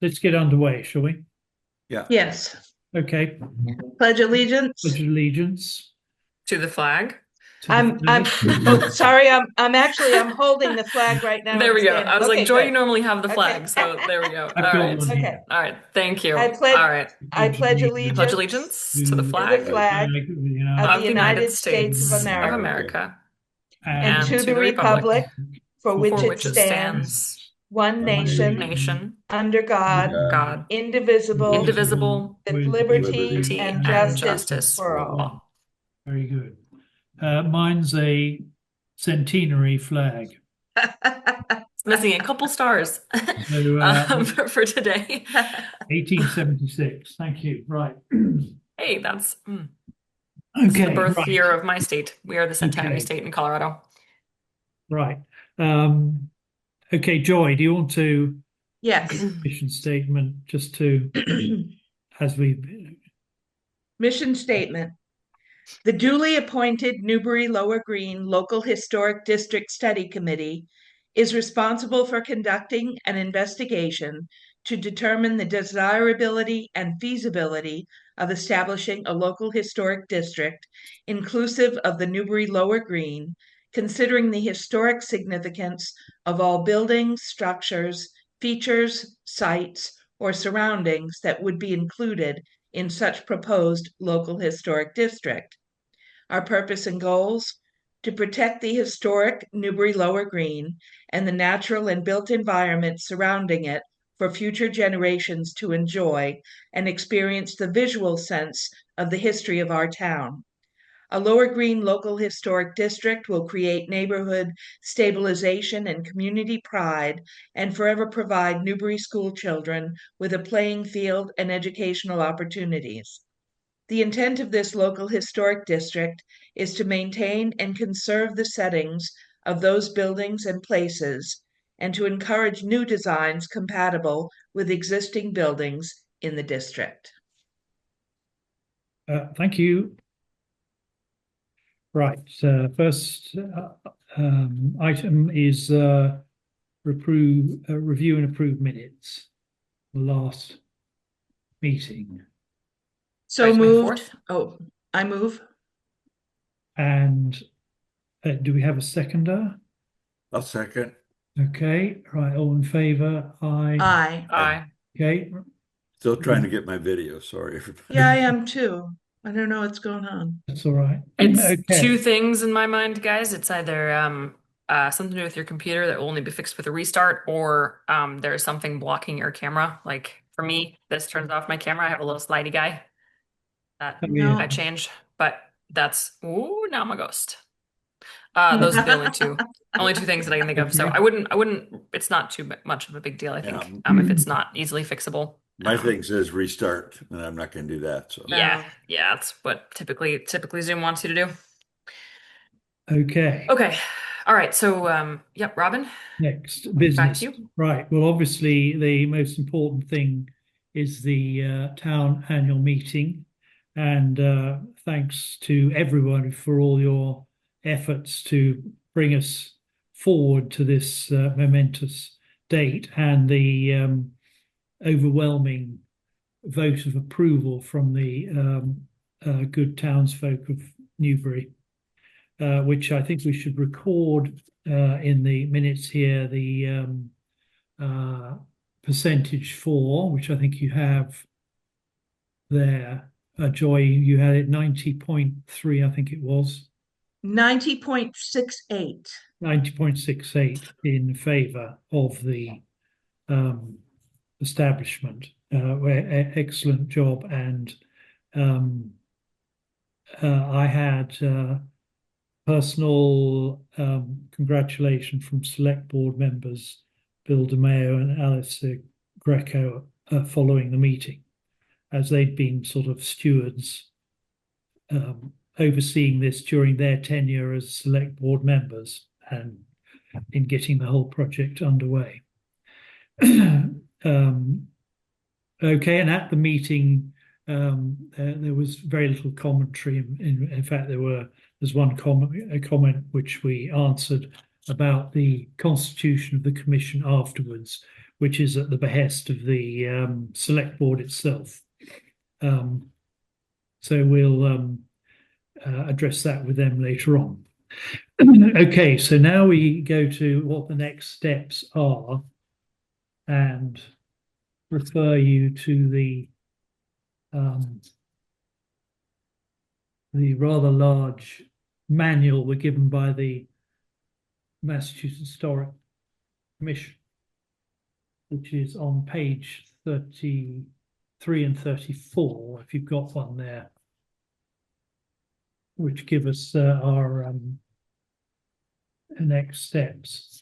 let's get underway, shall we? Yeah. Yes. Okay. Pledge allegiance. Pledge allegiance To the flag. to I'm the oh sorry, I'm holding the flag right now. There we go. Standing. I was Okay, like, Joy, good. you normally have the flag, Okay. so there we go. I've All got right. one Okay. here. All right. Thank you. I pledge All right. I pledge Pledge allegiance allegiance to to the to the flag flag of the of the United United States States of of America America and and to to the the republic republic for which for it which it stands, stands, one One nation, nation, under God, God, indivisible, indivisible, with with liberty liberty and and justice justice for for all. all. Very good. Mine's a centenary flag. It's missing a couple stars So for today. 1876. Thank you. Right. Hey, that's this is the Okay. birth Right. year of my state. We are the centenary Okay. state in Colorado. Right. Okay, Joy, do you want to Yes. mission statement just to as we Mission statement. The duly appointed Newbury Lower Green Local Historic District Study Committee is responsible for conducting an investigation to determine the desirability and feasibility of establishing a local historic district inclusive of the Newbury Lower Green, considering the historic significance of all buildings, structures, features, sites, or surroundings that would be included in such proposed local historic district. Our purpose and goals: to protect the historic Newbury Lower Green and the natural and built environment surrounding it for future generations to enjoy and experience the visual sense of the history of our town. A Lower Green Local Historic District will create neighborhood stabilization and community pride and forever provide Newbury school children with a playing field and educational opportunities. The intent of this local historic district is to maintain and conserve the settings of those buildings and places, and to encourage new designs compatible with existing buildings in the district. thank you. Right. First item is review and approve minutes. The last meeting. So May moved. 4th. Oh, I move. And do we have a seconder? I'll second. Okay. Right. All in favor? Aye. Aye. Aye. Okay. Still trying to get my video. Sorry, everybody. Yeah, I am too. I don't know what's going on. That's all right. It's Okay. two things in my mind, guys. It's either something to do with your computer that will only be fixed with a restart, or there's something blocking your camera. Like for me, this turns off my camera. I have a little slidey guy that Yeah. I changed, but that's now I'm a ghost. Those are the only two things that I can think of. So I wouldn't. It's not too much of a big deal, I think. Yeah. If it's not easily fixable. My thing says restart, and I'm not going to do that. So Yeah, that's what typically Zoom wants you to do. Okay. Okay. All right. So, yep, Robin. Next business. Back to you. Right. Well, obviously, the most important thing is the town annual meeting, and thanks to everyone for all your efforts to bring us forward to this momentous date and the overwhelming vote of approval from the good townsfolk of Newbury, which I think we should record in the minutes here, the percentage for, which I think you have there. Joy, you had it 90.3, I think it was. 90.68. 90.68 in favour of the establishment. Excellent job, and I had personal congratulations from select board members Bill DeMeo and Alice Greco following the meeting, as they'd been sort of stewards overseeing this during their tenure as select board members and in getting the whole project underway. Okay, and at the meeting, there was very little commentary. In fact, there's one comment which we answered about the constitution of the commission afterwards, which is at the behest of the select board itself. So we'll address that with them later on. Okay, so now we go to what the next steps are and refer you to the rather large manual we're given by the Massachusetts Historic Commission, which is on page 33 and 34, if you've got one there, which give us our next steps.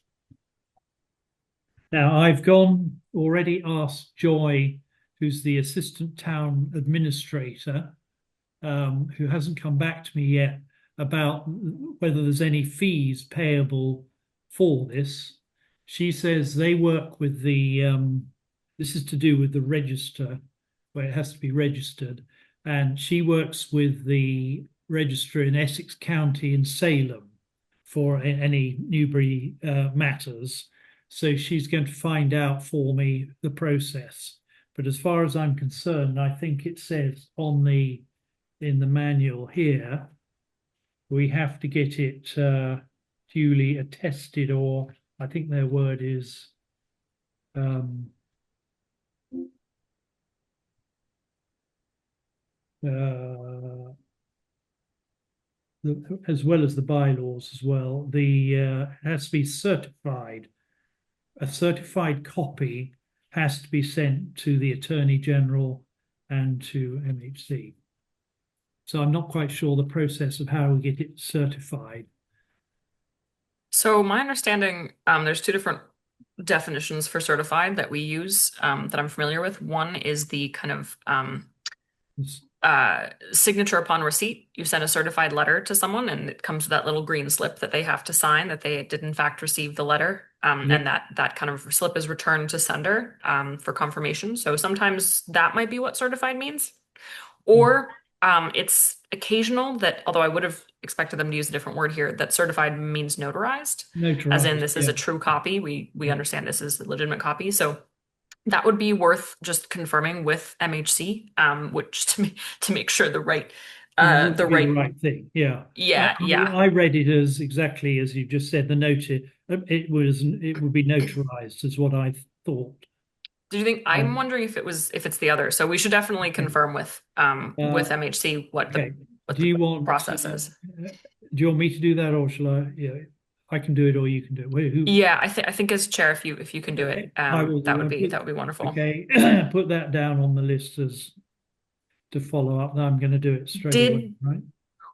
Now, I've already asked Joy, who's the assistant town administrator, who hasn't come back to me yet, about whether there's any fees payable for this. She says they work with this is to do with the register, where it has to be registered, and she works with the registrar in Essex County in Salem for any Newbury matters. So she's going to find out for me the process. But as far as I'm concerned, I think it says in the manual here, we have to get it duly attested, or I think their word is as well as the bylaws as well. It has to be certified. A certified copy has to be sent to the Attorney General and to MHC. So I'm not quite sure the process of how we get it certified. So my understanding, there's two different definitions for certified that we use that I'm familiar with. One is the kind of signature upon receipt. You send a certified letter to someone and it comes with that little green slip that they have to sign that they did in fact receive the letter. And that kind of slip is returned to sender for confirmation. So sometimes that might be what certified means. Or it's occasional that, although I would have expected them to use a different word here, that certified means notarized. As in this is a true copy. We understand this is a legitimate copy. So that would be worth just confirming with MHC, which to make sure the right right thing. Yeah. Yeah. I read it as exactly as you just said. The note it would be notarized, is what I thought. Do you think? I'm wondering if it's the other. So we should definitely confirm with MHC what the process is. Do you want me to do that, or shall I? Yeah, I can do it, or you can do it. Yeah, I think as chair, if you can do it, that would be wonderful. Okay, put that down on the list as to follow up. I'm going to do it straight away. Right,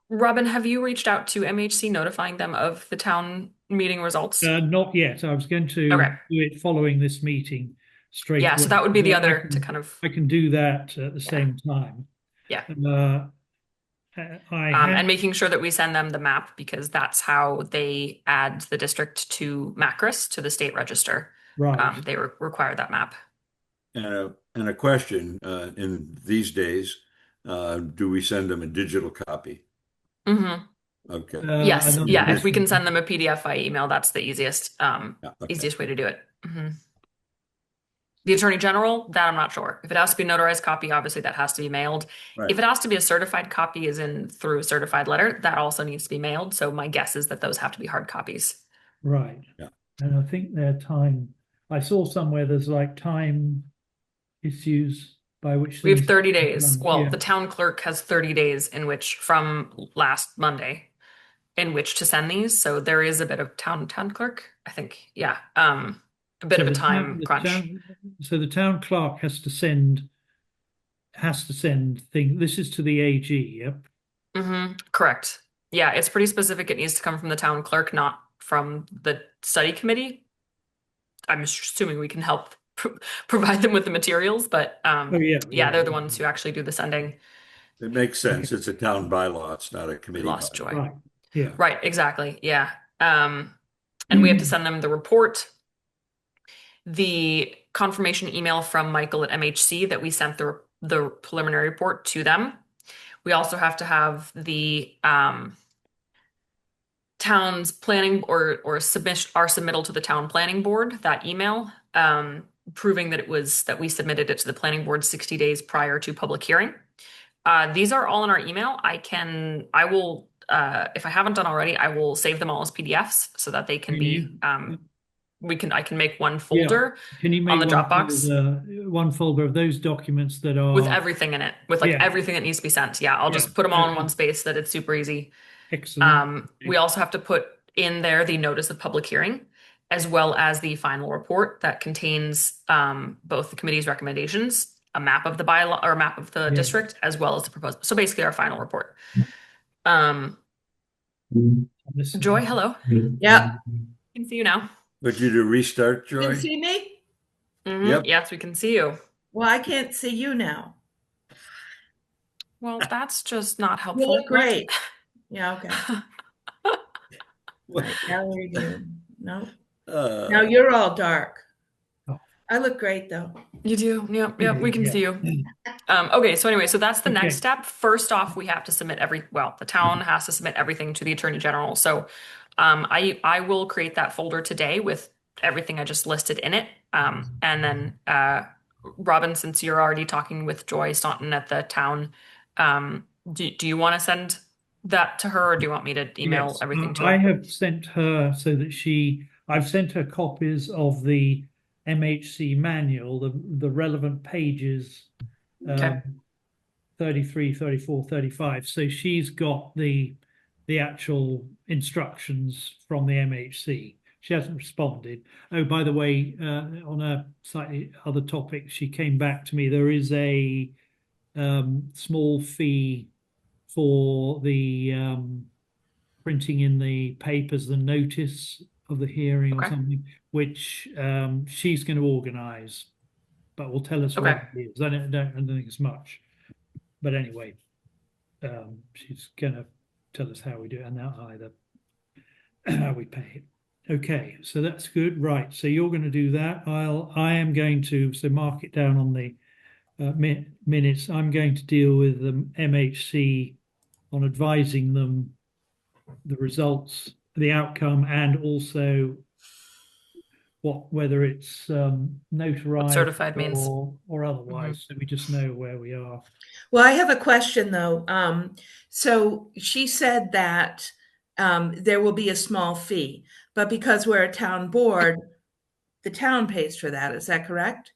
Robin, have you reached out to MHC notifying them of the town meeting results? Not yet. I was going to do it following this meeting straight. Yeah, so that would be the other to kind of. I can do that at the same time. Yeah. And making sure that we send them the map, because that's how they add the district to MACRIS, to the state register. Right. They require that map. And a question, in these days, do we send them a digital copy? Mm-hmm. Okay. Yes. Yeah. If we can send them a PDF by email, that's the easiest easiest way to do it. Mm-hmm. The Attorney General, that I'm not sure. If it has to be a notarized copy, obviously that has to be mailed. Right. If it has to be a certified copy, as in through a certified letter, that also needs to be mailed. So my guess is that those have to be hard copies. Right. Yeah. And I think their time, I saw somewhere there's like time issues by which we have 30 days. Well, the town clerk has 30 days in which, from last Monday, in which to send these. So there is a bit of town clerk, I think. Yeah. A bit of a time crunch. So the town clerk has to send things. This is to the AG, yep. Mm-hmm. Correct. Yeah, it's pretty specific. It needs to come from the town clerk, not from the study committee. I'm assuming we can help provide them with the materials, but they're the ones who actually do the sending. It makes sense. It's a town bylaw. It's not a committee. Lost Joy. Right. Yeah. Right. Exactly. Yeah. And we have to send them the report, the confirmation email from Michael at MHC that we sent the preliminary report to them. We also have to have the town's planning or submit our submittal to the town planning board, that email. proving that we submitted it to the planning board 60 days prior to public hearing. These are all in our email. I will, if I haven't done already, I will save them all as PDFs so that they can be, I can make one folder Can you make on the Dropbox one folder of those documents that are with everything in it, with like Yeah. everything that needs to be sent. Yeah, I'll Yeah. just put them all in one space so that it's super easy. excellent? We also have to put in there the notice of public hearing, as well as the final report that contains both the committee's recommendations, a map of the bylaw or a map of the Yeah. district, as well as the proposal. So basically our final report. Joy, hello. Yeah. I can see you now. Would you to restart, You can Joy? see me? Mhm. Yep. Yes, we can see you. Well, I can't see you now. Well, that's just not You helpful. look great. Yeah, okay. Right, now we're doing, no, now you're all dark. Oh. I look great though. You do. Yep, we can Yeah. see you. Okay, so anyway, so that's the Okay. next step. First off, we have to submit the town has to submit everything to the Attorney General. So I will create that folder today with everything I just listed in it. And then Robin, since you're already talking with Joy Staunton at the town, do you want to send that to her, or do you want me to email Yes, everything to I her? have sent her so that I've sent her copies of the MHC manual, the relevant pages, Okay. 33, 34, 35. So she's got the actual instructions from the MHC. She hasn't responded. Oh, by the way, on a slightly other topic, she came back to me. There is a small fee for the printing in the papers, the notice of the hearing or Okay. something, which she's going to organise, but will tell us what Okay. it is. I don't think it's much, but anyway, she's going to tell us how we do it and how we pay it. Okay, so that's good. Right, so you're going to do that. I am going to mark it down on the minutes. I'm going to deal with the MHC on advising them the results, the outcome, and also whether it's notarized certified means. or otherwise. So we just know where we are. Well, I have a question though. So she said that there will be a small fee, but because we're a town board, the town pays for that. Is that correct?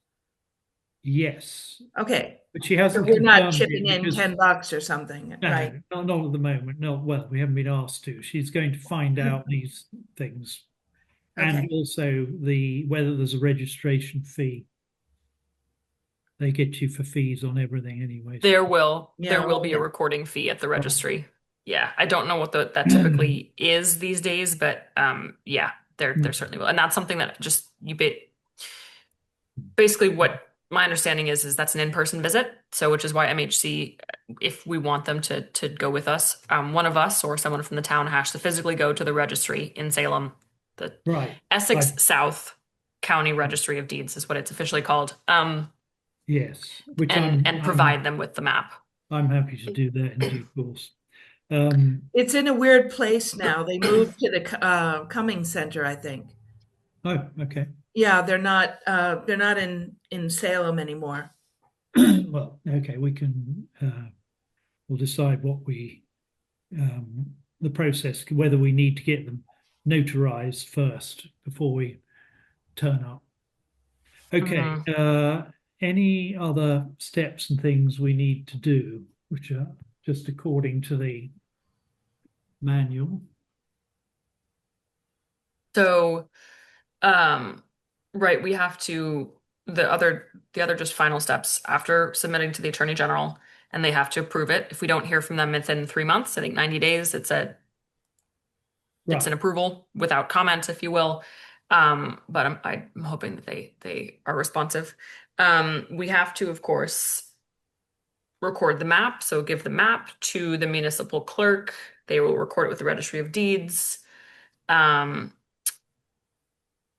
Yes, Okay. but she So hasn't we're not confirmed it chipping in because- $10 or something, No, right? not at the moment. No, well, we haven't been asked to. She's going to find out these things. And Okay. also whether there's a registration fee. They get you for fees on everything anyway. There will be Yeah. a recording fee at the registry. Yeah, I don't know what that typically is these days, but yeah, there certainly will, and that's something that just basically what my understanding is that's an in-person visit. So which is why MHC, if we want them to go with us, one of us or someone from the town has to physically go to the registry in Salem, the Right. Essex Right. South County Registry of Deeds is what it's officially called. Yes. Which And provide them with the map. I'm happy to do that in due course. It's in a weird place now. They moved to the Cummings Center, I think. Oh, okay. Yeah, they're not in Salem anymore. Well, okay, we can we'll decide what the process, whether we need to get them notarized first before we turn up. Okay. Any other steps and things we need to do, which are just according to the manual? So, right, we have to the other just final steps after submitting to the Attorney General, and they have to approve it. If we don't hear from them within 3 months, I think 90 days, it's an approval without comment, if you will. But I'm hoping that they are responsive. We have to, of course, record the map. So give the map to the municipal clerk. They will record it with the Registry of Deeds. And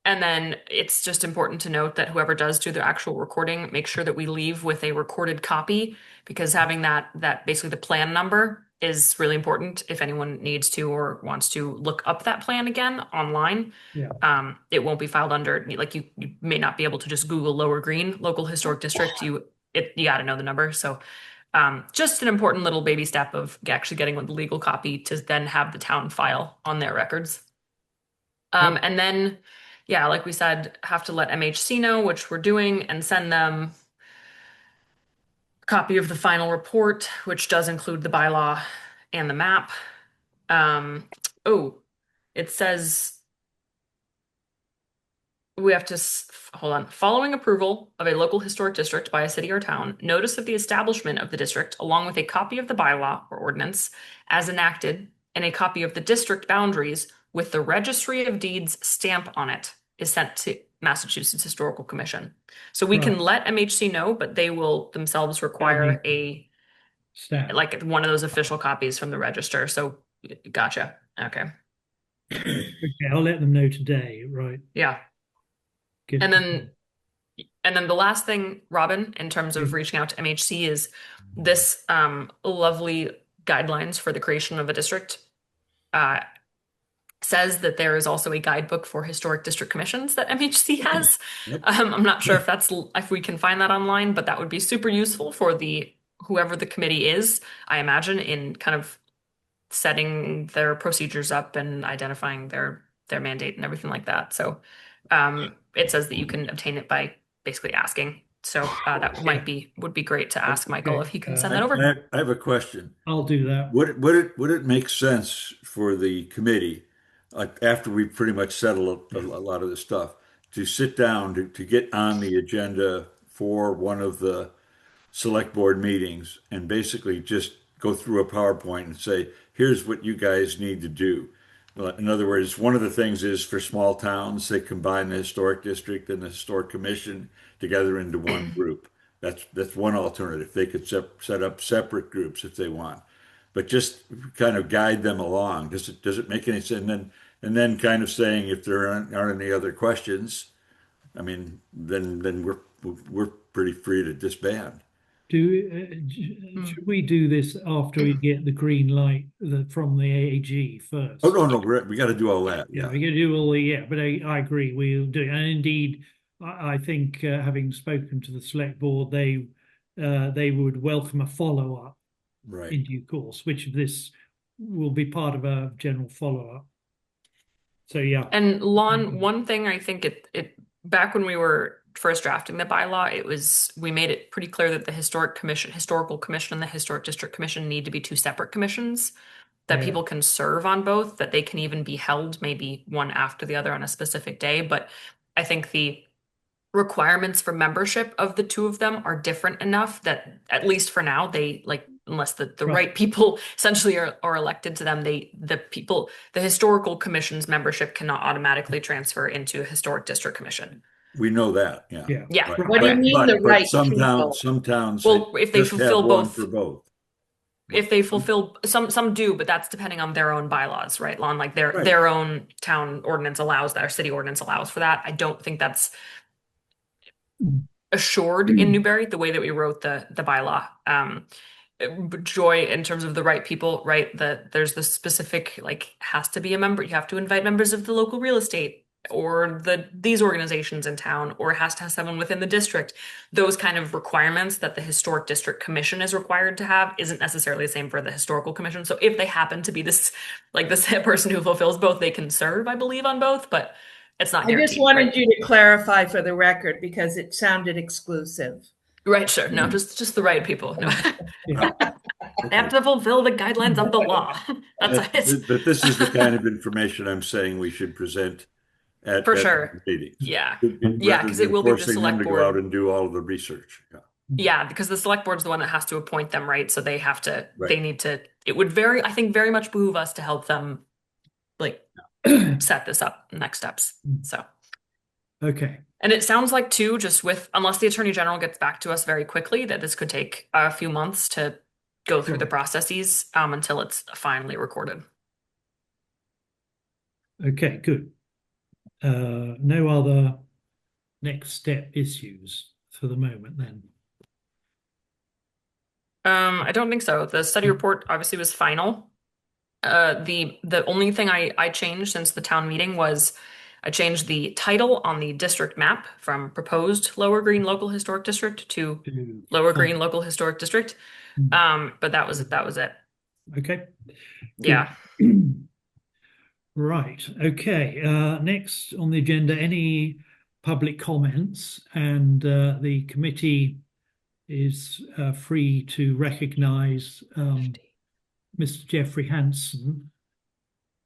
then it's just important to note that whoever does do the actual recording, make sure that we leave with a recorded copy, because having that basically the plan number is really important if anyone needs to or wants to look up that plan again online. Yeah. It won't be filed under, like you may not be able to just Google Lower Green local historic district. You got to know the number. So just an important little baby step of actually getting the legal copy to then have the town file on their records. And then, yeah, like we said, have to let MHC know, which we're doing, and send them a copy of the final report, which does include the bylaw and the map. It says we have to hold on. Following approval of a local historic district by a city or town, notice of the establishment of the district, along with a copy of the bylaw or ordinance as enacted, and a copy of the district boundaries with the Registry of Deeds stamp on it, is sent to Massachusetts Historical Commission. So we can let MHC know, but they will themselves require a Stamp. like one of those official copies from the register. So gotcha. Okay. Okay, I'll let them know today, right? Yeah. Good. And then the last thing, Robin, in terms of reaching out to MHC is this lovely guidelines for the creation of a district says that there is also a guidebook for historic district commissions that MHC has. Yep. I'm not sure if we can find that online, but that would be super useful for whoever the committee is, I imagine, in kind of setting their procedures up and identifying their mandate and everything like that. So it says that you can obtain it by basically asking. So that would be great to ask Michael if he can send that over. I have a question. I'll do that. Would it make sense for the committee, after we pretty much settle a lot of this stuff, to sit down to get on the agenda for one of the select board meetings and basically just go through a PowerPoint and say, here's what you guys need to do? In other words, one of the things is for small towns, they combine the historic district and the historic commission together into one group. That's one alternative. They could set up separate groups if they want, but just kind of guide them along. Does it make any sense? And then kind of saying if there aren't any other questions, I mean, then we're pretty free to disband. Should we do this after we get the green light from the AAG first? Oh no, we got to do all that. Yeah, we got to do all but I agree, we'll do it. And indeed, I think having spoken to the select board, they would welcome a follow-up in due course, which this will be part of a general follow-up. So yeah. And Lon, one thing I think it back when we were first drafting the bylaw, we made it pretty clear that the historical commission and the historic district commission need to be two separate commissions, that people can serve on both, that they can even be held maybe one after the other on a specific day. But I think the requirements for membership of the two of them are different enough that at least for now, they unless the right people essentially are elected to them, the historical commission's membership cannot automatically transfer into a historic district commission. We know that, yeah. Yeah. Right. What do you mean the right some people? Some towns, well, if they fulfill both, for both. If they fulfill some do, but that's depending on their own bylaws, right, Lon? Like their own town ordinance allows that, or city ordinance allows for that. I don't think that's assured in Newbury the way that we wrote the bylaw. Joy, in terms of the right people, right? There's the specific has to be a member. You have to invite members of the local real estate or these organizations in town, or it has to have someone within the district. Those kind of requirements that the historic district commission is required to have isn't necessarily the same for the historical commission. So if they happen to be this person who fulfills both, they can serve, I believe, on both, but it's not guaranteed. I just wanted you to clarify for the record because it sounded exclusive. Right, sure. No, just the right people. No. They have to fulfill the guidelines of the law. That's it. But this is the kind of information I'm saying we should present at meetings. Yeah. Because it will be the select board. To go out and do all of the research. Yeah, because the select board's the one that has to appoint them, right? So they have to, they need to, it would I think very much behoove us to help them set this up, next steps. So. Okay. And it sounds like too, unless the Attorney General gets back to us very quickly, that this could take a few months to go through the processes until it's finally recorded. Okay, good. No other next step issues for the moment then. I don't think so. The study report obviously was final. The only thing I changed since the town meeting was I changed the title on the district map from proposed Lower Green Local Historic District to Lower Green Local Historic District. But that was it. Okay. Yeah. Right. Okay. Next on the agenda, any public comments, and the committee is free to recognise Mr. Jeffrey Hanson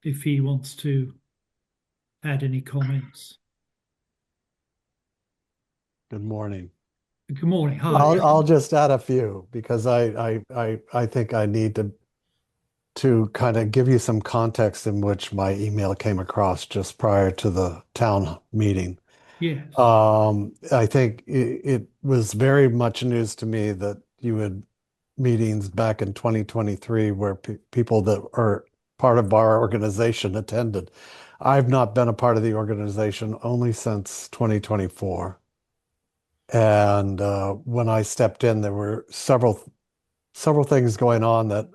if he wants to add any comments. Good morning. Good morning. Hi. I'll just add a few because I think I need to kind of give you some context in which my email came across just prior to the town meeting. Yes. I think it was very much news to me that you had meetings back in 2023 where people that are part of our organization attended. I've not been a part of the organization only since 2024. And when I stepped in, there were several things going on that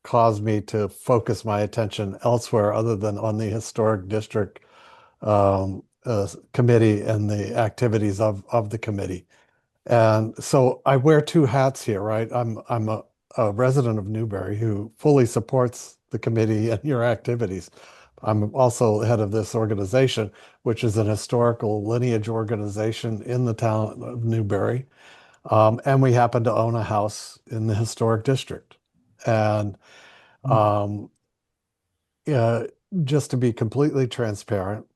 caused me to focus my attention elsewhere other than on the historic district committee and the activities of the committee. And so I wear two hats here, right? I'm a resident of Newbury who fully supports the committee and your activities. I'm also head of this organization, which is an historical lineage organization in the town of Newbury. And we happen to own a house in the historic district. And just to be completely transparent,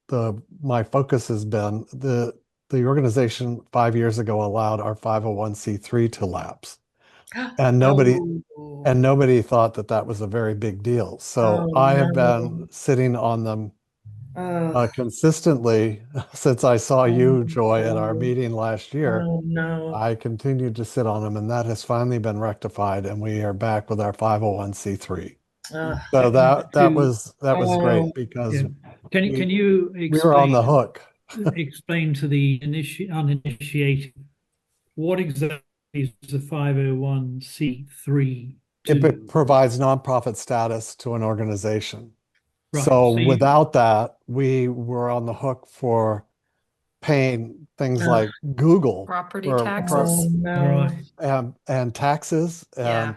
my focus has been the organization 5 years ago allowed our 501c3 to lapse. And nobody thought that was a very big deal. So I have been sitting on them consistently since I saw you, Joy, at our meeting last year. I continued to sit on them, and that has finally been rectified, and we are back with our 501c3. So that was great because can you we were on the hook. explain to the uninitiated what exactly is the 501c3 do? It provides nonprofit status to an organization. Right. So without that, we were on the hook for paying things like Google Property taxes. Right. and taxes. And,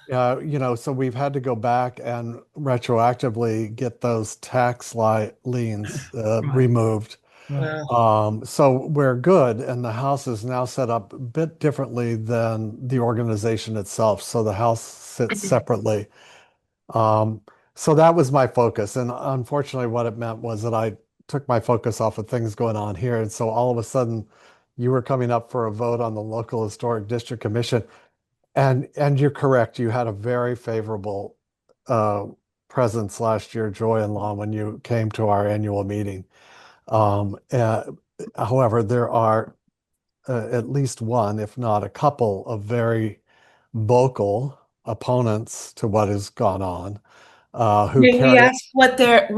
so we've had to go back and retroactively get those tax liens removed. Right. So we're good. And the house is now set up a bit differently than the organization itself. So the house sits separately. So that was my focus. And unfortunately, what it meant was that I took my focus off of things going on here. And so all of a sudden, you were coming up for a vote on the local historic district commission. And you're correct. You had a very favorable presence last year, Joy and Lon, when you came to our annual meeting. However, there are at least one, if not a couple, of very vocal opponents to what has gone on. May we ask what their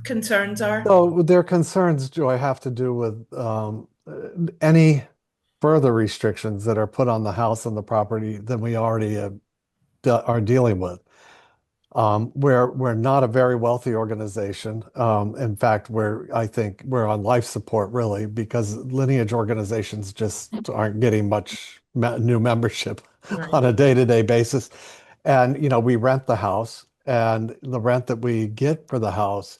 concerns are? So their concerns, Joy, have to do with any further restrictions that are put on the house and the property than we already are dealing with. We're not a very wealthy organization. In fact, I think we're on life support really because lineage organizations just aren't getting much new membership on a day-to-day basis. And, we rent the house, and the rent that we get for the house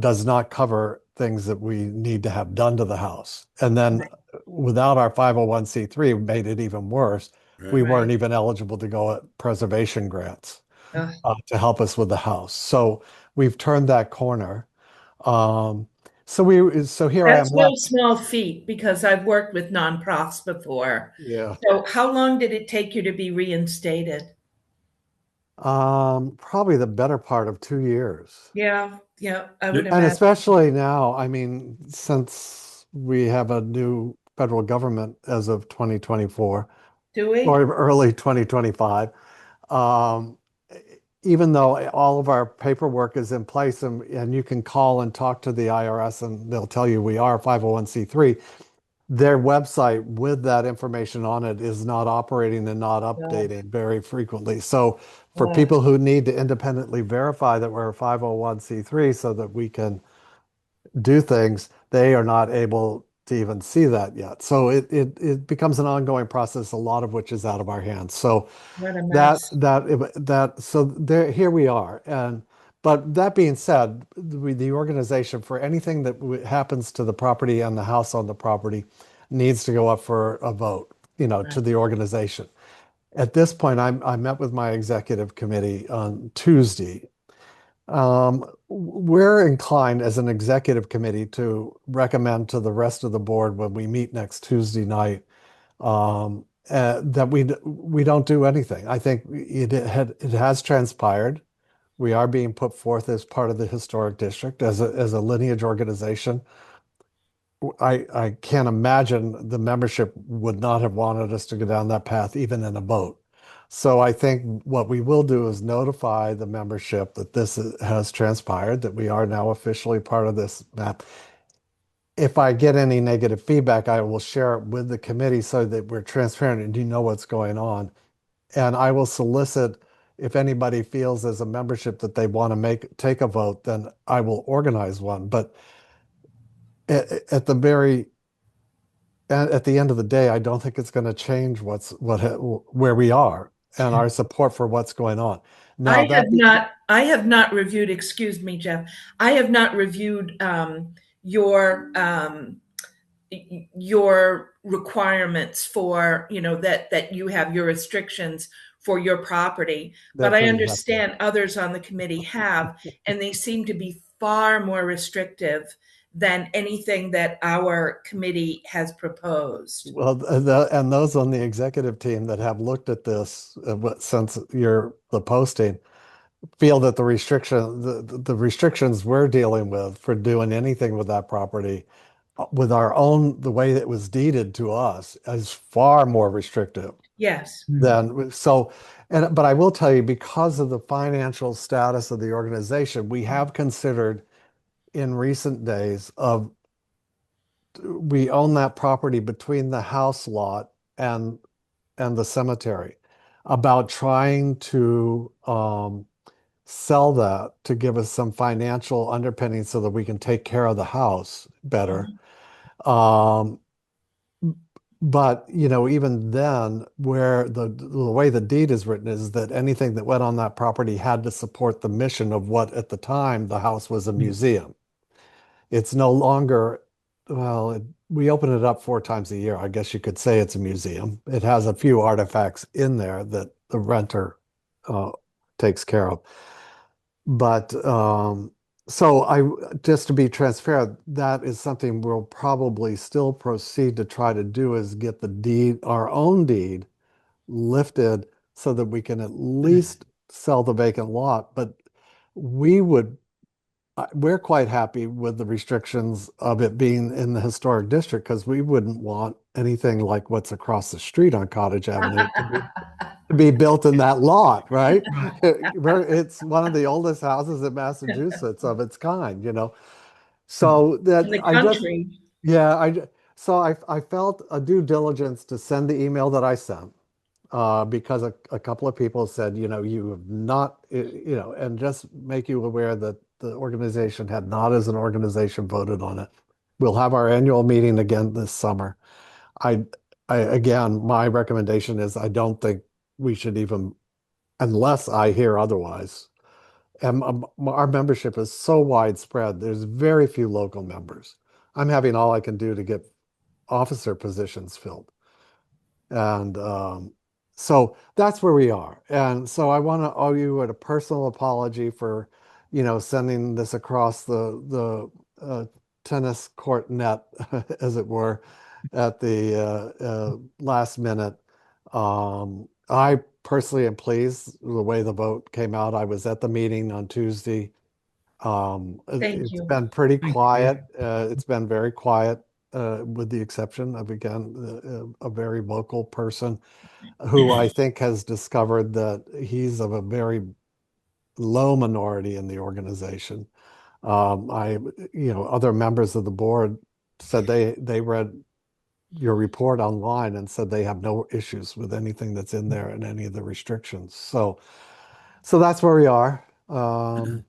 does not cover things that we need to have done to the house. And then without our 501c3, made it even worse. We weren't even eligible to go at preservation grants to help us with the house. So we've turned that corner. So here I am. That's no small feat because I've worked with nonprofits before. Yeah. So how long did it take you to be reinstated? Probably the better part of 2 years. Yeah, I would imagine. And especially now, I mean, since we have a new federal government as of 2024, Do we? or early 2025, even though all of our paperwork is in place and you can call and talk to the IRS and they'll tell you we are 501c3, their website with that information on it is not operating and not updating very frequently. So for Yeah. people who need to independently verify that we're a 501c3 so that we can do things, they are not able to even see that yet. So it becomes an ongoing process, a lot of which is out of our hands. So What a mess. so there, here we are. And but that being said, the organization, for anything that happens to the property and the house on the property, needs to go up for a vote, to the organization. At this point, I met with my executive committee on Tuesday. We're inclined as an executive committee to recommend to the rest of the board when we meet next Tuesday night, that we don't do anything. I think it has transpired. We are being put forth as part of the historic district as a lineage organization. I can't imagine the membership would not have wanted us to go down that path, even in a vote. So I think what we will do is notify the membership that this has transpired, that we are now officially part of this map. If I get any negative feedback, I will share it with the committee so that we're transparent and you know what's going on. And I will solicit, if anybody feels as a membership that they want to take a vote, then I will organize one. But at the end of the day, I don't think it's going to change where we are and our support for what's going on. Now I have not reviewed, excuse me, Jeff. I have not reviewed your requirements for, that you have your restrictions for your property. they're But I pretty hefty. understand others on the committee have, and they seem to be far more restrictive than anything that our committee has proposed. Well, and those on the executive team that have looked at this since the posting feel that the restrictions we're dealing with for doing anything with that property, with the way it was deeded to us, is far more restrictive Yes. than but I will tell you, because of the financial status of the organization, we have considered in recent days we own that property between the house lot and the cemetery, about trying to sell that to give us some financial underpinning so that we can take care of the house better. But even then, where the way the deed is written is that anything that went on that property had to support the mission of what at the time the house was a museum. It's no longer, we open it up 4 times a year. I guess you could say it's a museum. It has a few artifacts in there that the renter takes care of. But just to be transparent, that is something we'll probably still proceed to try to do, is get the deed, our own deed, lifted so that we can at least sell the vacant lot. But we're quite happy with the restrictions of it being in the historic district, because we wouldn't want anything like what's across the street on Cottage Avenue to be built in that lot, right? It's one of the oldest houses in Massachusetts of its kind, So that In the I just, country. yeah, I felt a due diligence to send the email that I sent, because a couple of people said, you have not, and just make you aware that the organization had not, as an organization, voted on it. We'll have our annual meeting again this summer. Again, my recommendation is I don't think we should even, unless I hear otherwise. And our membership is so widespread. There's very few local members. I'm having all I can do to get officer positions filled. And so that's where we are. And so I want to owe you a personal apology for, sending this across the tennis court net, as it were, at the last minute. I personally am pleased with the way the vote came out. I was at the meeting on Tuesday. Thank It's you. been pretty Thank you. quiet. It's been very quiet, with the exception of, again, a very vocal person who I think has discovered that he's of a very low minority in the organization. Other members of the board said they read your report online and said they have no issues with anything that's in there and any of the restrictions. So that's where we are. And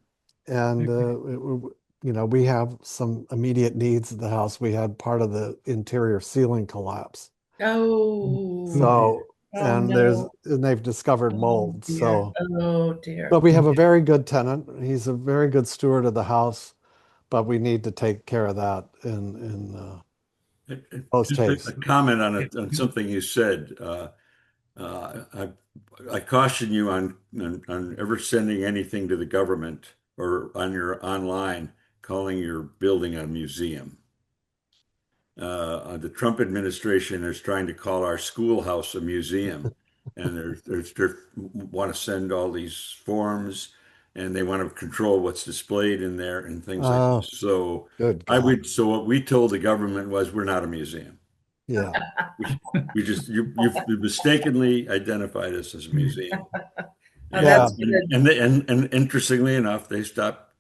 we have some immediate needs at the house. We had part of the interior ceiling collapse. Oh, So, oh and no. they've discovered Oh mold. dear. So, Oh dear. but we have a very good tenant. He's a very good steward of the house, but we need to take care of that in post Just a haste. comment on something you said. I caution you on ever sending anything to the government or on your online calling your building a museum. The Trump administration is trying to call our schoolhouse a museum, and they want to send all these forms, and they want to control what's displayed in there and things like Oh, this. So good God. so what we told the government was we're not a museum. Yeah. We just you've mistakenly identified us as a museum, Oh, Yeah. that's good. and interestingly enough, they stopped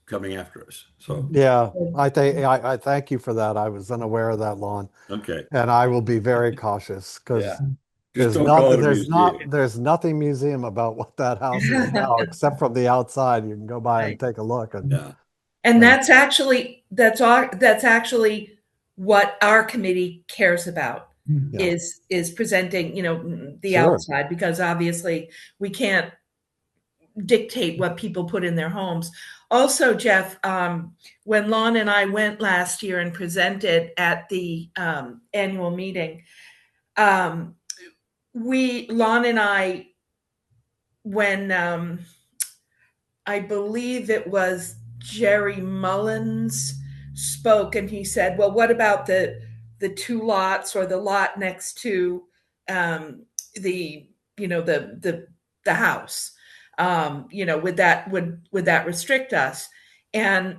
coming after us. So Yeah. I thank you for that. I was unaware of that, Lon. okay, And I will be very cautious yeah, because just don't call it a museum. there's nothing museum about what that house is now, except from the outside. You can go by and Right. take a look. And Yeah, And Yeah. that's actually what our committee cares about Yeah. is presenting, the Sure. outside, because obviously we can't dictate what people put in their homes. Also, Jeff, when Lon and I went last year and presented at the annual meeting, Lon and I, when I believe it was Jerry Mullins spoke, and he said, "Well, what about the two lots or the lot next to the the house? Would that restrict us?" And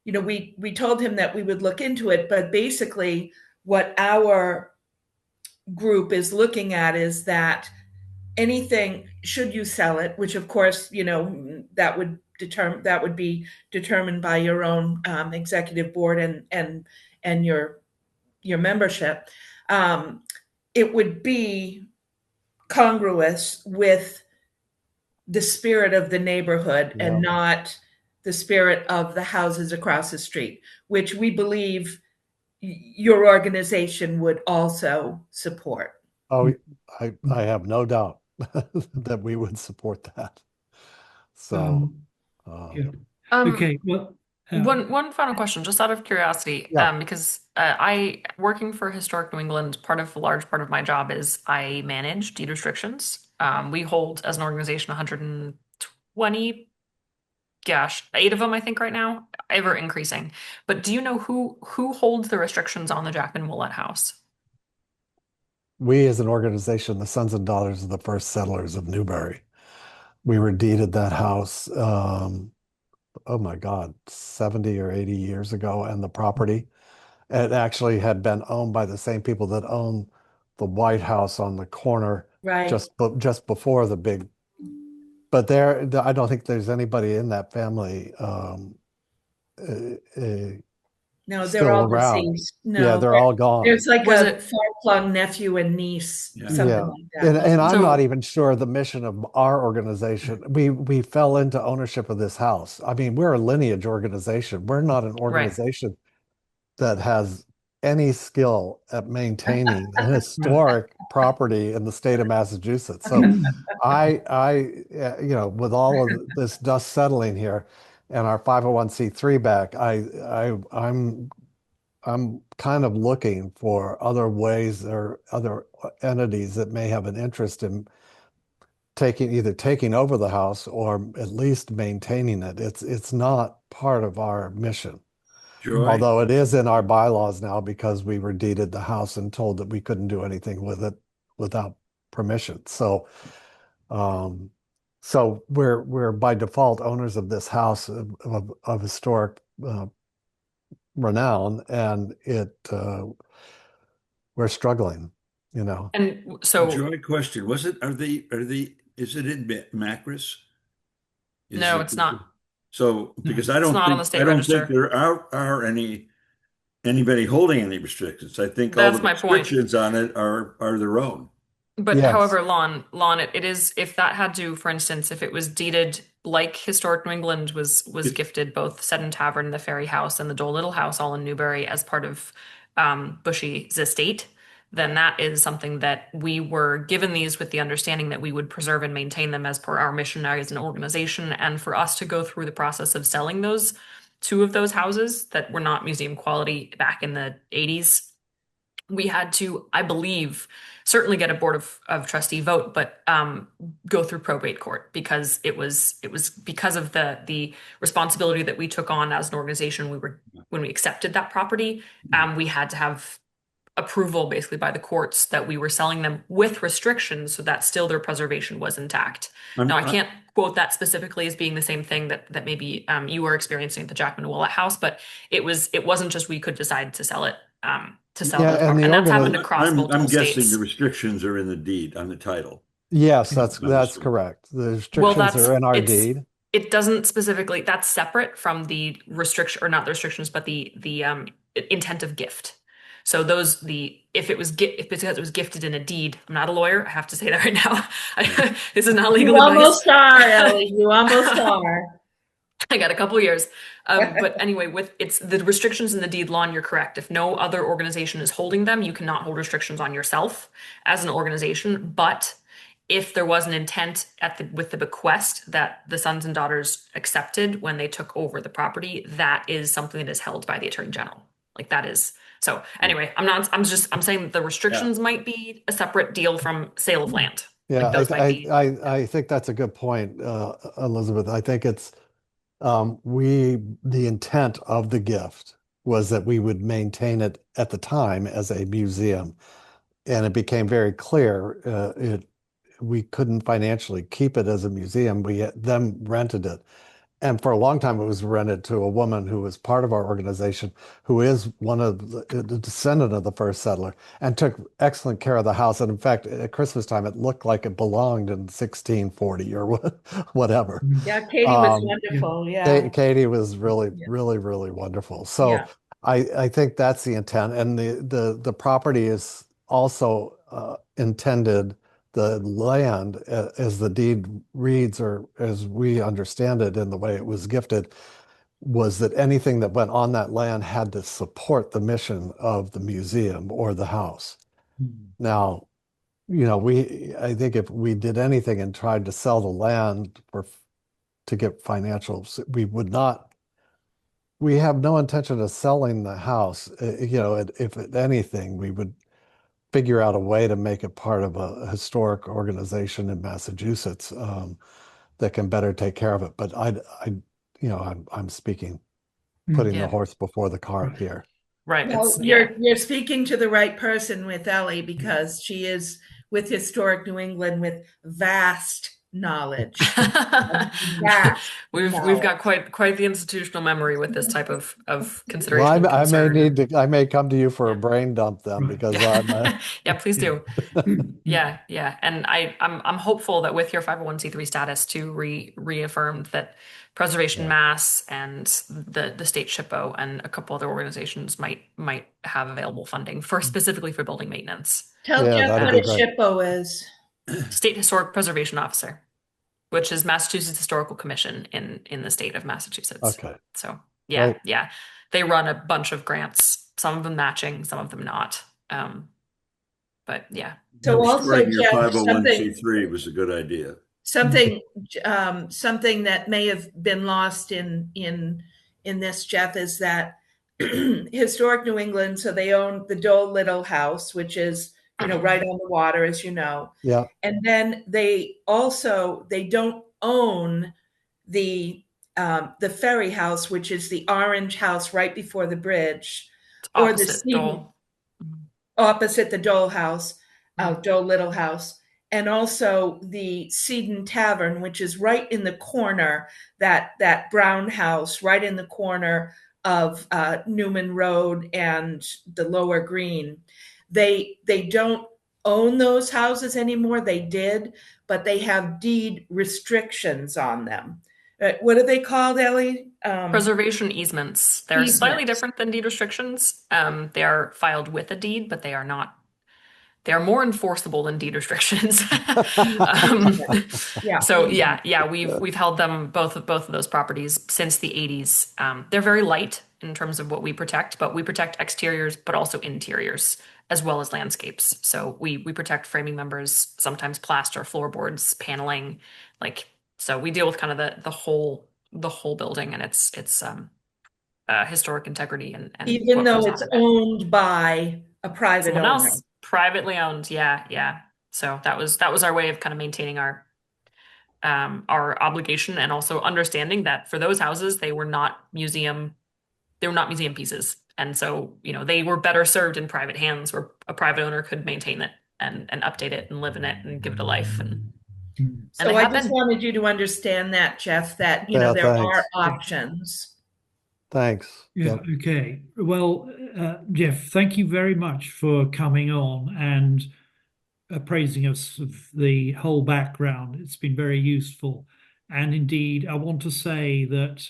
we told him that we would look into it, but basically, what our group is looking at is that anything, should you sell it, which of course that would be determined by your own executive board and your membership, it would be congruous with the spirit of the neighborhood Yeah. and not the spirit of the houses across the street, which we believe your organization would also support. Oh, I have no doubt that we would support that. So, Yeah. Um, Okay. Well, one final question, just out of curiosity, Yeah. because I working for Historic New England, a large part of my job is I manage deed restrictions. We hold as an organization 120, gosh, 8 of them I think right now, ever increasing. But do you know who holds the restrictions on the Jackman Willett House? We as an organization, the Sons and Daughters of the First Settlers of Newbury, we were deeded that house, oh my God, 70 or 80 years ago, and the property. It actually had been owned by the same people that own the White House on the corner Right. just before the big. But I don't think there's anybody in that family No, still they're all around. deceased. Yeah, No, they're all gone. there's like Was a it- far-flung nephew and niece, Yeah. something Yeah. like that. And I'm So- not even sure the mission of our organization. We fell into ownership of this house. I mean, we're a lineage organization. We're not an organization that has any skill at maintaining a historic property in the state of Massachusetts. So with all of this dust settling here and our 501c3 back, I'm kind of looking for other ways or other entities that may have an interest in either taking over the house or at least maintaining it. It's not part of our mission. Joy. Although it is in our bylaws now because we were deeded the house and told that we couldn't do anything with it without permission. So we're by default owners of this house of historic renown, and we're struggling, And so Joy, question. Is it in Macris? No, it's not. So, because It's not on the state I don't think register. there are any anybody holding any restrictions. I think all That's the my point. restrictions on it are their own. But Yes. however, it is, if that had to, for instance, if it was deeded like Historic New England was It- gifted both Seddon Tavern, the Ferry House, and the Dole Little House all in Newbury as part of Bushy's estate, then that is something that we were given these with the understanding that we would preserve and maintain them as per our mission as an organization. And for us to go through the process of selling those two of those houses that were not museum quality back in the 80s, we had to, I believe, certainly get a board of trustee vote, but go through probate court because it was because of the responsibility that we took on as an organization. When we accepted that property, we had to have approval basically by the courts that we were selling them with restrictions so that still their preservation was intact. Now, I can't quote that specifically as being the same thing that maybe you were experiencing at the Jackman Willett House, but it wasn't just we could decide to sell it. To sell Yeah, those and property. the And that's happened organi- across I'm multiple guessing states. the restrictions are in the deed on the title. Yes, that's Obviously. correct. The Well, restrictions are in our deed. it doesn't specifically, that's separate from the restriction, or not the restrictions, but the intent of gift. So those, if it's because it was gifted in a deed, I'm not a lawyer, I have to say that right now. This is not legal You advice. almost are, Ellie. You almost are. I got a couple of years. But anyway, it's the restrictions in the deed law, and you're correct. If no other organization is holding them, you cannot hold restrictions on yourself as an organization. But if there was an intent with the bequest that the sons and daughters accepted when they took over the property, that is something that is held by the Attorney General. Like that is. So anyway, I'm saying that the restrictions might be a separate deal from sale of land. Yeah, Like those might be. I think that's a good point, Elizabeth. I think it's the intent of the gift was that we would maintain it at the time as a museum. And it became very clear we couldn't financially keep it as a museum. We then rented it. And for a long time, it was rented to a woman who was part of our organization, who is one of the descendant of the first settler, and took excellent care of the house. And in fact, at Christmas time, it looked like it belonged in 1640 or whatever. Yeah, Katie was wonderful. Yeah. Katie was really, really, really wonderful. So Yeah. I think that's the intent. And the property is also intended, the land, as the deed reads, or as we understand it in the way it was gifted, was that anything that went on that land had to support the mission of the museum or the house. Now, I think if we did anything and tried to sell the land to get financials, we have no intention of selling the house. If anything, we would figure out a way to make it part of a historic organization in Massachusetts that can better take care of it. But I'm speaking, putting the horse before the cart here. Right. Well, you're speaking to the right person with Ellie, because she is with Historic New England with vast knowledge. We've got quite the institutional memory with this type of consideration. Well, I may come to you for a brain dump then, because yeah, please do. Yeah, and I'm hopeful that with your 501c3 status to reaffirmed that Preservation Mass and the state SHPO and a couple other organizations might have available funding specifically for building maintenance. Tell Jeff what a SHPO is. State Historic Preservation Officer, which is Massachusetts Historical Commission in the state of Massachusetts. Okay. So yeah, they run a bunch of grants, some of them matching, some of them not. But yeah. So also, your 501c3 was a good idea. Something that may have been lost in this, Jeff, is that Historic New England, so they own the Dole Little House, which is right on the water, as you know. Yeah. And then they don't own the Ferry House, which is the orange house right before the bridge, or the Dole. Opposite the Dole House, Dole Little House, and also the Seddon Tavern, which is right in the corner, that brown house right in the corner of Newman Road and the Lower Green. They don't own those houses anymore. They did, but they have deed restrictions on them. What are they called, Ellie? Preservation easements. They're slightly Easements. different than deed restrictions. They are filed with a deed, but they are not. They are more enforceable than deed restrictions. Yeah. So yeah, we've held them both of those properties since the 80s. They're very light in terms of what we protect, but we protect exteriors, but also interiors as well as landscapes. So we protect framing members, sometimes plaster, floorboards, paneling, like so we deal with kind of the whole building and its historic integrity and Even what though goes on it's with it. owned by a private Someone owner. else, privately owned. Yeah. So that was our way of kind of maintaining our obligation and also understanding that for those houses they were not museum pieces, and so they were better served in private hands where a private owner could maintain it and update it and live in it and give it a life and So they I have just been. wanted you to understand that, Jeff, that Yeah, there are thanks. options. Thanks. Yeah, Yep. okay. Well, Jeff, thank you very much for coming on and appraising us of the whole background. It's been very useful. And indeed, I want to say that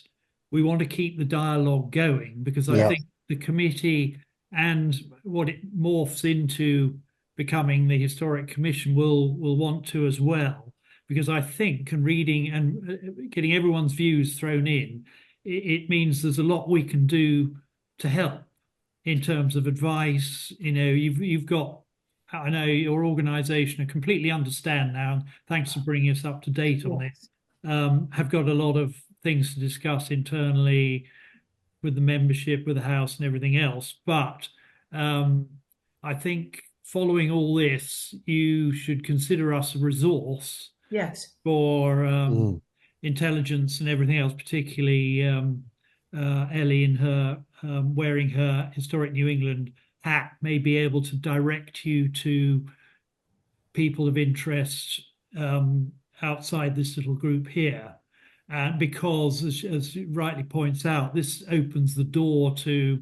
we want to keep the dialogue going because I Yeah. think the committee and what it morphs into becoming the Historic Commission will want to as well. Because I think, and reading and getting everyone's views thrown in, it means there's a lot we can do to help in terms of advice. You've got, I know your organisation, I completely understand now, and thanks for bringing us up to date on this, have got a lot of things to discuss internally with the membership, with the house and everything else. But I think following all this, you should consider us a resource Yes. for Mm. intelligence and everything else, particularly Ellie in her wearing her Historic New England hat may be able to direct you to people of interest outside this little group here. And because, as rightly points out, this opens the door to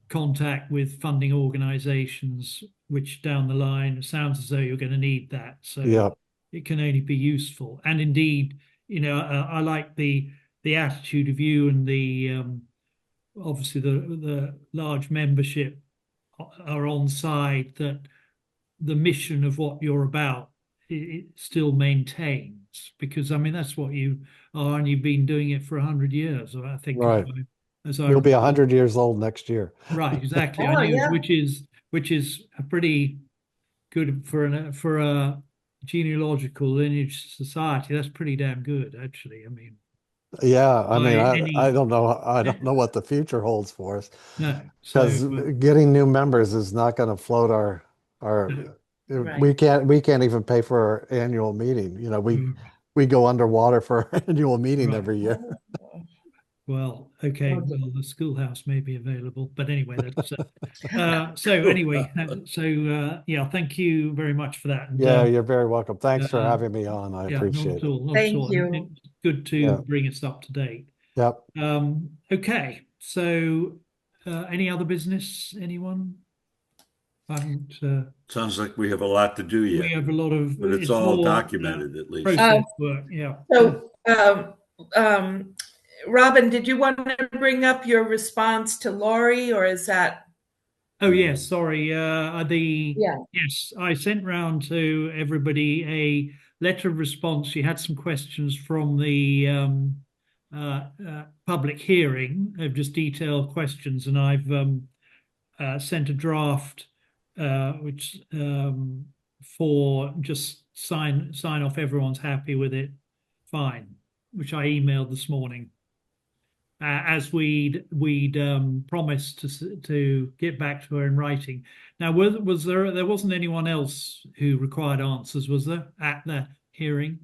contact with funding organizations, which down the line, it sounds as though you're going to need that. So Yeah. it can only be useful. And indeed, I like the attitude of you and the obviously the large membership are on side that the mission of what you're about it still maintains, because I mean that's what you are, and you've been doing it for 100 years, I think. Right. As I You'll be recall. 100 years old next year. Right, exactly. Oh, I know, yeah. which is a pretty good for a genealogical lineage society. That's pretty damn good, actually. I mean, Yeah, I mean, by I any don't know what the future holds for us no. because So getting new members is not going to float our Right. we can't even pay for our annual meeting. We go underwater for our annual meeting Right. every year. well, okay, Okay. well, the schoolhouse may be available, but anyway, that's so anyway, yeah, thank you very much for that. And, Yeah, you're very welcome. Thanks for uh, having me on. I yeah, not appreciate at it. all, not at Thank all. you. And it's good to Yeah. bring us up to date. Yep. Okay, so any other business, anyone? I haven't, Sounds like we have a lot to do we yet, have a lot of, but it's all more, documented at least. process work, yeah. So, Robin, did you want to bring up your response to Laurie, or is that? Oh, yes, sorry. Yeah. Yes, I sent round to everybody a letter of response. She had some questions from the public hearing of just detailed questions, and I've sent a draft which for just sign off. Everyone's happy with it, fine. Which I emailed this morning. As we'd promised to get back to her in writing. Now, was there wasn't anyone else who required answers, was there, at the hearing?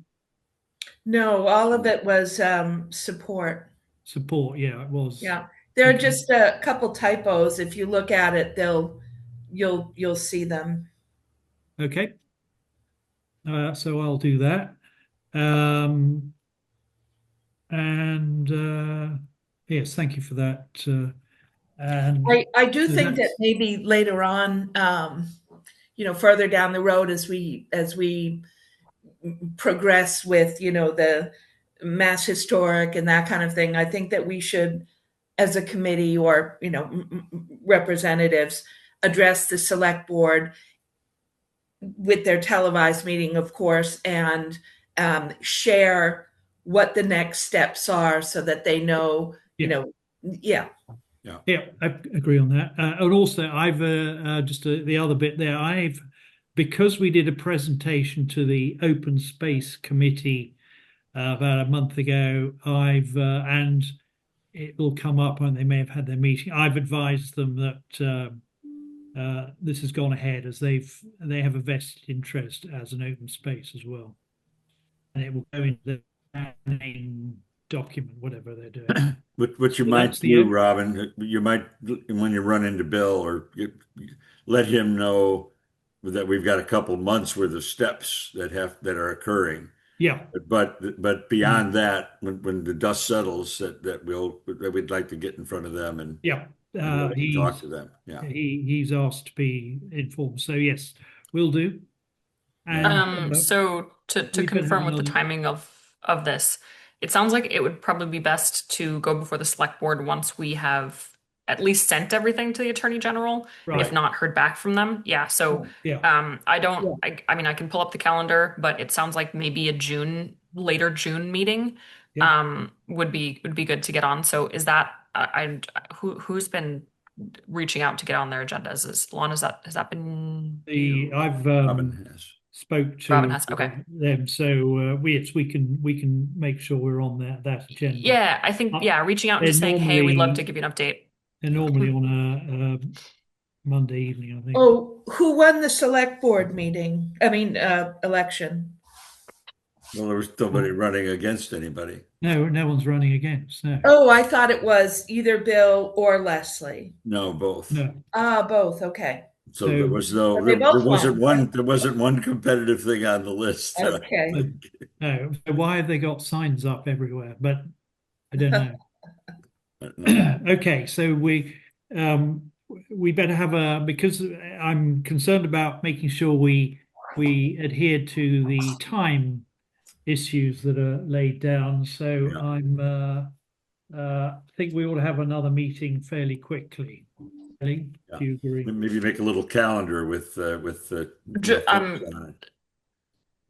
No, all of it was support. Support, yeah, it was. Yeah, there are Okay. just a couple typos. If you look at it, you'll see them. Okay. So I'll do that. Yes, thank you for that. And I do so think that that's- maybe later on, further down the road as we progress with, the Mass Historic and that kind of thing. I think that we should, as a committee or, representatives, address the select board with their televised meeting, of course, and share what the next steps are so that they know, yeah. Yeah, I agree on that. And also, I've just the other bit there. Because we did a presentation to the Open Space Committee about a month ago, and it will come up when they may have had their meeting. I've advised them that this has gone ahead as they have a vested interest as an open space as well, and it will go into the planning document, whatever they're doing. What you So might that's the do, end. Robin, you might, when you run into Bill, or let him know that we've got a couple months worth of steps that are occurring. Yeah, But beyond that, when the dust settles, that we'd like to get in front of them and yeah. talk to them. Yeah. He's asked to be informed. So yes, we'll do. And So to we better confirm have with the another- timing of this, it sounds like it would probably be best to go before the select board once we have at least sent everything to the Attorney General, Right. if not heard back from them. Yeah, so Yeah. I mean, I can pull up the calendar, but it sounds like maybe a later June meeting Yeah. would be good to get on. So is that who's been reaching out to get on their agendas? Has that been I've Robin has. spoke to Robin has, okay. them, so we can make sure we're on that agenda. Yeah, I think reaching out and they're just saying, hey, we'd love normally- to give you an update. They're normally on a Monday evening, I think. Oh, who won the select board meeting? I mean, election. Well, there was nobody running against anybody. No one's running against. No, Oh, I thought it was either Bill or Leslie. No, both. no. Both. Okay. So there was But they both won. there wasn't one competitive thing on the list. Okay. No. Why have they got signs up everywhere? But I don't know. No. Okay, so we better have because I'm concerned about making sure we adhere to the time issues that are laid down. So Yeah. I think we ought to have another meeting fairly quickly. Ellie, do you agree? Maybe make a little calendar with the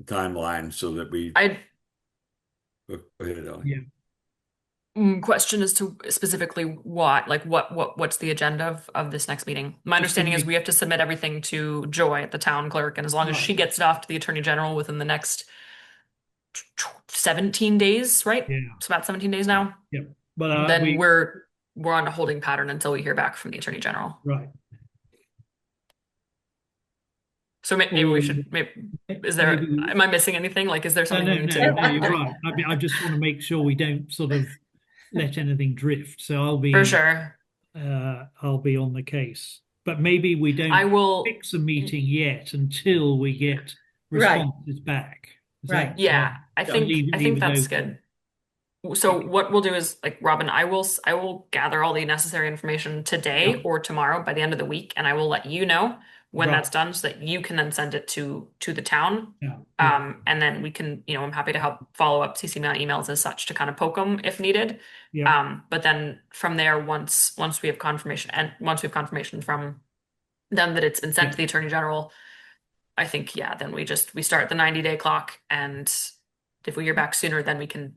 timeline so that we. Go ahead, Ellie. Yeah. Question as to specifically what's the agenda of this next meeting? My understanding is we have to submit everything to Joy at the town clerk, and as long as she gets it off to the Attorney General within the next 17 days, right? Yeah. It's about 17 days now. Yep. But Then we're on a holding pattern until we hear back from the Attorney General. right. So maybe we should. Am I missing anything? Like, is there something we need to? No, you're right. I just want to make sure we don't sort of let anything drift. So I'll be For sure. I'll be on the case. But maybe we don't I will fix a meeting yet until we get responses back. Is Right. that- Yeah, I think leave it that's open. good. So what we'll do is, like, Robin, I will gather all the necessary information today or tomorrow by the end of the week, and I will let you know when Right. that's done so that you can then send it to the town. Yeah. And then we can, I'm happy to help follow up, CC me on emails as such to kind of poke them if needed. Yeah. But then from there, once we have confirmation from them that it's been sent to the Attorney General, I think, then we start the 90-day clock, and if we hear back sooner, then we can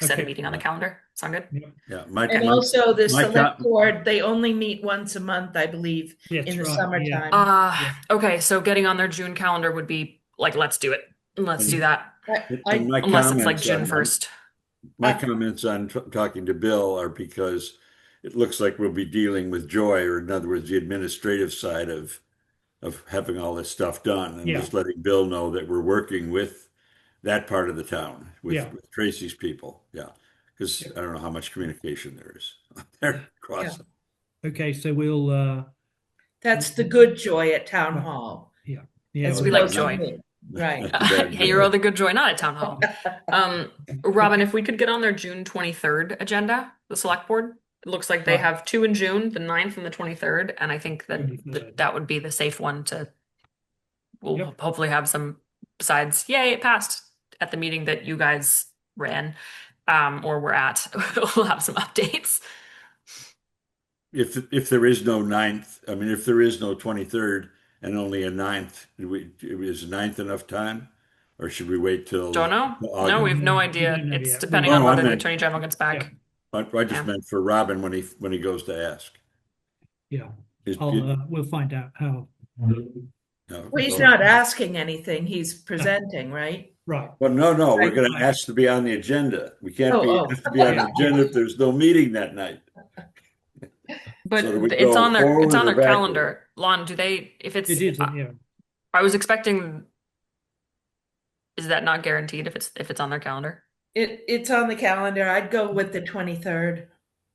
set a Okay. meeting on the calendar. Sound good? Yeah. And also the my select co- board, they only meet once a month, I believe, That's in the right, summertime. yeah. Okay, so getting on their June calendar would be like, let's do it. Let's do that. And my Unless it's like comments June on- 1st. My comments on talking to Bill are because it looks like we'll be dealing with Joy, or in other words, the administrative side of having all this stuff done, and Yeah. just letting Bill know that we're working with that part of the town, with Tracy's people. Yeah. Because I don't know how much communication there is there across. Okay, so we'll That's the good Joy at town hall. yeah. As We like opposed to Joy. me. Right. Hey, you're all the good joy, not at town hall. Robin, if we could get on their June 23rd agenda, the select board, it looks like they Right. have 2 in June, the 9th and the 23rd, and I think that 23rd. that would be the safe one we'll Yep. hopefully have some, besides, yay, it passed at the meeting that you guys ran, or we're at, we'll have some updates. If there is no 9th, I mean, if there is no 23rd and only a 9th, is 9th enough time? Or should we wait till Don't know. till No, we have August? no We idea. don't know It's yet. depending No, on no, I whether the meant- Attorney General gets back. I just Yeah. meant for Robin when he goes to ask. Yeah, Is- we'll find out how. no, Well, he's so- not asking anything, he's presenting, right? Right. Well, no, we're Right. going to ask to be on the agenda. We can't Oh. have to be on the agenda if there's no meeting that night. But So do we it's go on their forward or backward? calendar. Lon, do they, if it's, It is, yeah. I was expecting, is that not guaranteed if it's on their calendar? It's on the calendar. I'd go with the 23rd.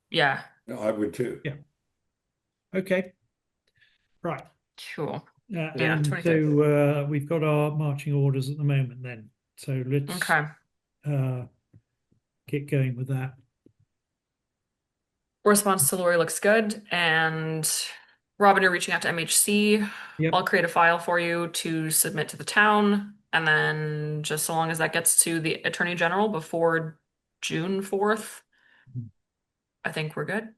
Yeah, No, I would too. Okay. Right. cool. Yeah, And 23rd. so we've got our marching orders at the moment then. So let's Okay. get going with that. Response to Lori looks good. And Robin, you're reaching out to MHC. Yep. I'll create a file for you to submit to the town. And then just so long as that gets to the Attorney General before June 4th, I think we're good.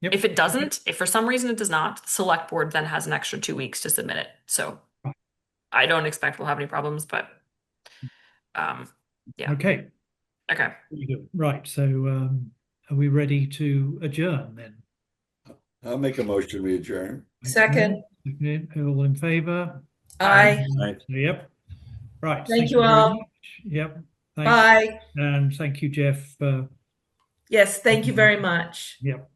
Yep. If it doesn't, if for some reason it does not, the select board then has an extra 2 weeks to submit it. So Right. I don't expect we'll have any problems, but Yeah. Okay. okay. Very good. Right. So are we ready to adjourn then? I'll make a motion, we adjourn. Second. Okay. All in favor? Aye. Right. Yep. Right. Thank you very all. much. Yep. Thanks. Bye. And thank you, Jeff. Yes, thank you very much. Yep.